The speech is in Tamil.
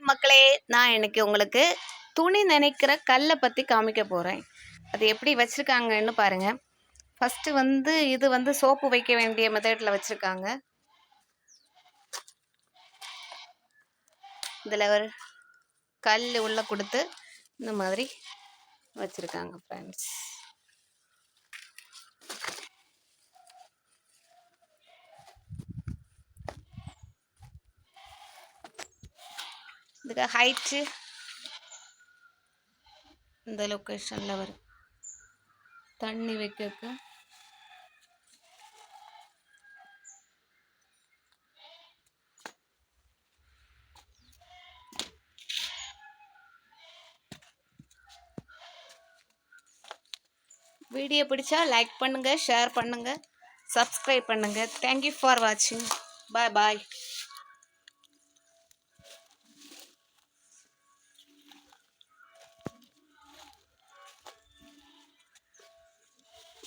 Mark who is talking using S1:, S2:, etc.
S1: மக்களே, நான் இன்னைக்கு உங்களுக்கு துணி நனைக்கிற கல்லை பற்றி காமிக்க போகிறேன். அது எப்படி வச்சுருக்காங்கன்னு பாருங்க. ஃபஸ்ட்டு வந்து இது வந்து சோப்பு வைக்க வேண்டிய மெத்தடில் வச்சுருக்காங்க. இதில் ஒரு கல் உள்ள கொடுத்து இந்த மாதிரி வச்சுருக்காங்க ஃப்ரெண்ட்ஸ். இதுக்கு ஹைட்டு இந்த லொக்கேஷனில் வரும். தண்ணி வைக்க வீடியோ பிடிச்சா லைக் பண்ணுங்கள், ஷேர் பண்ணுங்கள், சப்ஸ்கிரைப் பண்ணுங்கள். தேங்க்யூ ஃபார் வாட்சிங். பாய் பாய்.